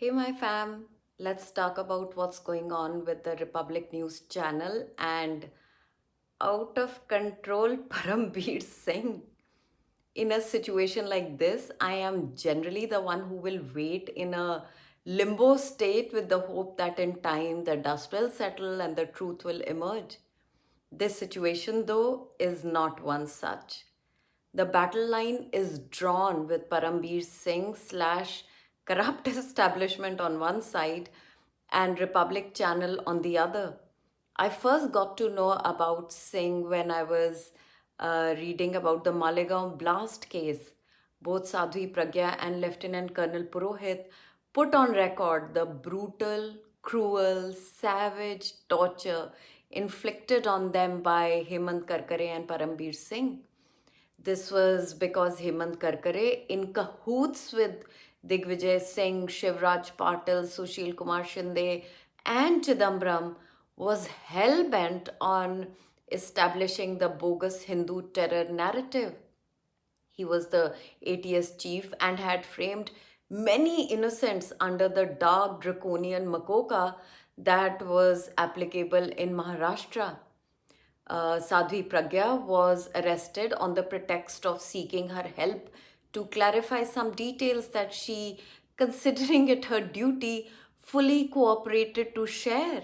Hey, my fam, let's talk about what's going on with the Republic News channel and out of control Param Singh. In a situation like this, I am generally the one who will wait in a limbo state with the hope that in time the dust will settle and the truth will emerge. This situation, though, is not one such. The battle line is drawn with Parambir Singh slash corrupt establishment on one side and Republic Channel on the other. I first got to know about Singh when I was reading about the Malegaon blast case. Both Sadhvi Pragya and Lieutenant Colonel Purohit put on record the brutal, cruel, savage torture inflicted on them by Hemant Karkare and Parambir Singh. This was because Hemant Karkare, in cahoots with Digvijay Singh, Shivraj Patil, Sushil Kumar Shinde, and Chidambaram, was hell bent on establishing the bogus Hindu terror narrative. He was the ATS chief and had framed many innocents under the dark draconian makoka that was applicable in Maharashtra. Sadhvi Pragya was arrested on the pretext of seeking her help to clarify some details that she, considering it her duty, fully cooperated to share.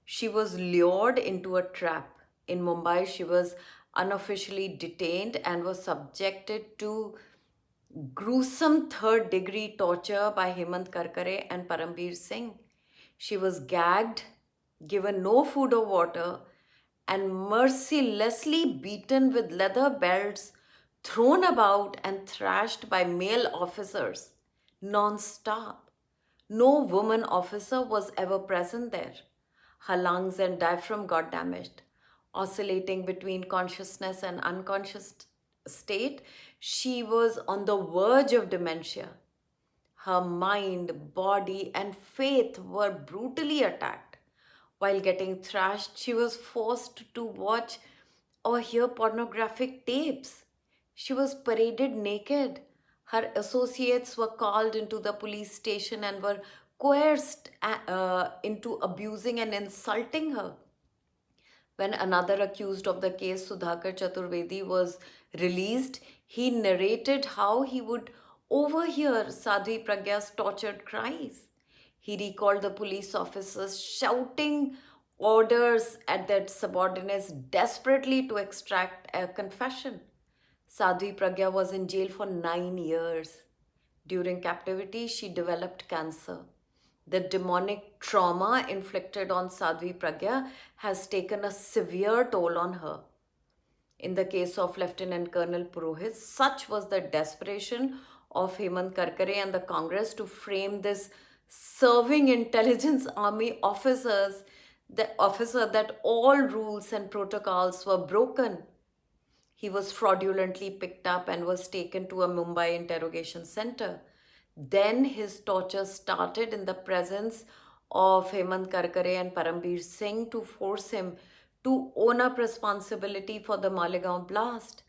She was lured into a trap. In Mumbai, she was unofficially detained and was subjected to gruesome third degree torture by Hemant Karkare and Parambir Singh. She was gagged, given no food or water, and mercilessly beaten with leather belts, thrown about and thrashed by male officers non stop. No woman officer was ever present there. Her lungs and diaphragm got damaged. Oscillating between consciousness and unconscious state, she was on the verge of dementia. Her mind, body, and faith were brutally attacked. While getting thrashed, she was forced to watch or hear pornographic tapes. She was paraded naked. Her associates were called into the police station and were coerced into abusing and insulting her. When another accused of the case, Sudhakar Chaturvedi, was released, he narrated how he would overhear Sadhvi Pragya's tortured cries. He recalled the police officers shouting orders at their subordinates desperately to extract a confession. Sadhvi Pragya was in jail for 9 years. During captivity, she developed cancer. The demonic trauma inflicted on Sadhvi Pragya has taken a severe toll on her. In the case of Lieutenant Colonel Purohit, such was the desperation of Hemant Karkare and the Congress to frame this serving intelligence army officers, the officer that all rules and protocols were broken. He was fraudulently picked up and was taken to a Mumbai interrogation center. Then his torture started in the presence of Hemant Karkare and Parambir Singh to force him to own up responsibility for the Malegaon blast.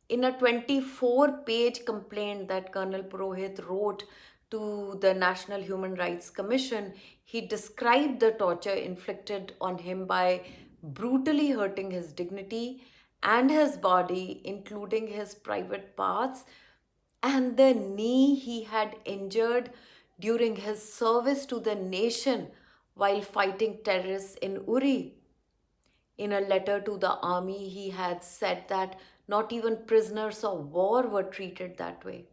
In a 24-page complaint that Colonel Purohit wrote to the National Human Rights Commission, he described the torture inflicted on him by brutally hurting his dignity and his body, including his private parts, and the knee he had injured during his service to the nation while fighting terrorists in Uri. In a letter to the army, he had said that not even prisoners of war were treated that way.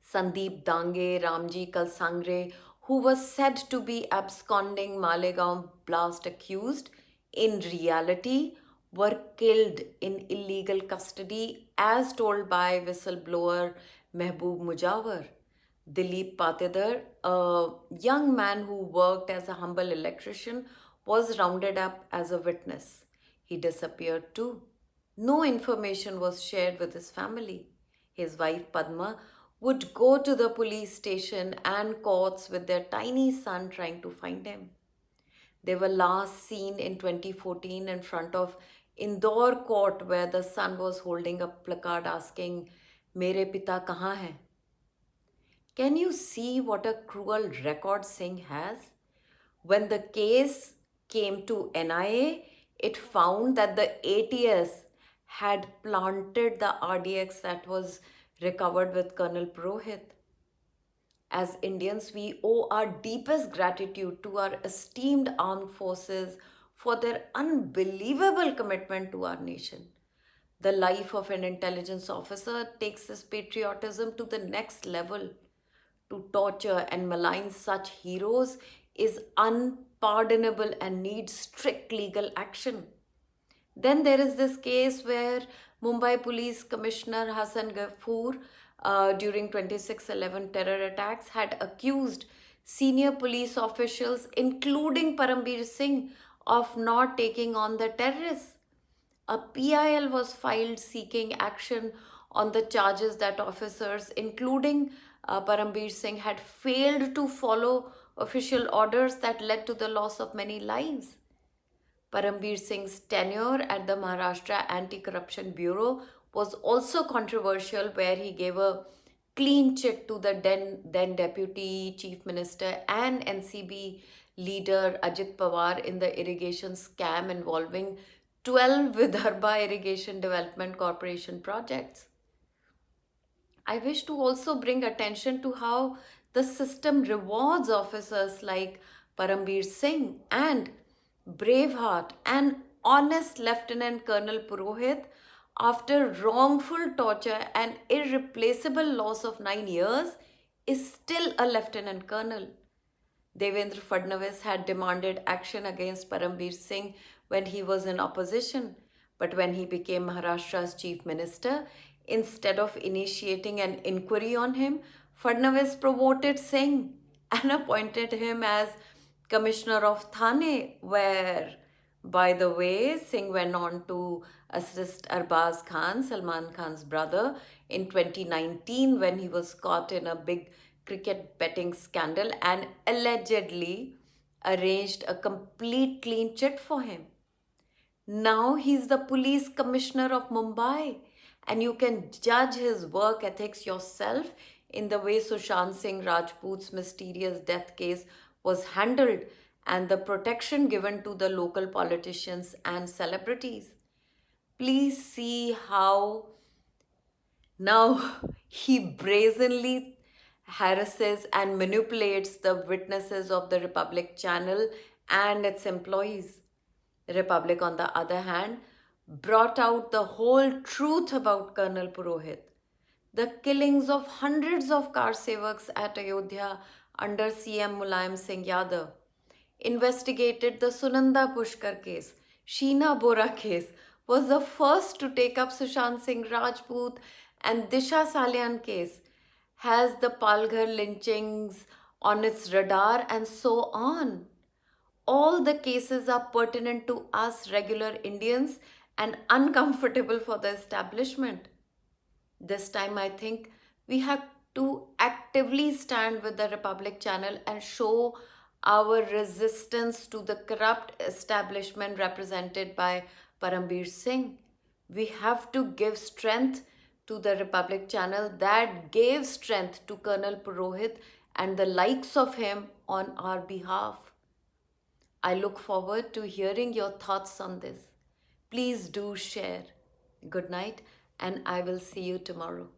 Sandeep Dange, Ramji Kalsangre, who was said to be absconding Malegaon blast accused, in reality were killed in illegal custody as told by whistleblower Mehboob Mujawar. Dilip Patidar, a young man who worked as a humble electrician, was rounded up as a witness. He disappeared too. No information was shared with his family. His wife Padma would go to the police station and courts with their tiny son trying to find him. They were last seen in 2014 in front of Indore court where the son was holding a placard asking, Mere pita kahan hai? Can you see what a cruel record Singh has? When the case came to NIA, it found that the ATS had planted the RDX that was recovered with Colonel Purohit. As Indians, we owe our deepest gratitude to our esteemed armed forces for their unbelievable commitment to our nation. The life of an intelligence officer takes this patriotism to the next level. To torture and malign such heroes is unpardonable and needs strict legal action. Then there is this case where Mumbai Police Commissioner Hassan Ghafoor, during 26/11 terror attacks, had accused senior police officials, including Parambir Singh, of not taking on the terrorists. A PIL was filed seeking action on the charges that officers, including Parambir Singh, had failed to follow official orders that led to the loss of many lives. Parambir Singh's tenure at the Maharashtra Anti Corruption Bureau was also controversial, where he gave a clean chit to the then Deputy Chief Minister and NCB leader Ajit Pawar in the irrigation scam involving 12 Vidarbha Irrigation Development Corporation projects. I wish to also bring attention to how the system rewards officers like Parambir Singh and Braveheart and honest Lieutenant Colonel Purohit after wrongful torture and irreplaceable loss of 9 years is still a lieutenant colonel. Devendra Fadnavis had demanded action against Parambir Singh when he was in opposition, but when he became Maharashtra's chief minister, instead of initiating an inquiry on him, Fadnavis promoted Singh and appointed him as commissioner of Thane, where, by the way, Singh went on to assist Arbaz Khan, Salman Khan's brother, in 2019 when he was caught in a big cricket betting scandal and allegedly arranged a complete clean chit for him. Now he's the police commissioner of Mumbai, and you can judge his work ethics yourself in the way Sushant Singh Rajput's mysterious death case was handled and the protection given to the local politicians and celebrities. Please see how now he brazenly harasses and manipulates the witnesses of the Republic channel and its employees. The Republic, on the other hand, brought out the whole truth about Colonel Purohit. The killings of hundreds of car sevaks at Ayodhya under CM Mulayam Singh Yadav, investigated the Sunanda Pushkar case, Sheena Bora case, was the first to take up Sushant Singh Rajput, and Disha Salyan case has the Palghar lynchings on its radar, and so on. All the cases are pertinent to us regular Indians and uncomfortable for the establishment. This time, I think we have to actively stand with the Republic channel and show our resistance to the corrupt establishment represented by Parambir Singh. We have to give strength to the Republic channel that gave strength to Colonel Purohit and the likes of him on our behalf. I look forward to hearing your thoughts on this. Please do share. Good night, and I will see you tomorrow.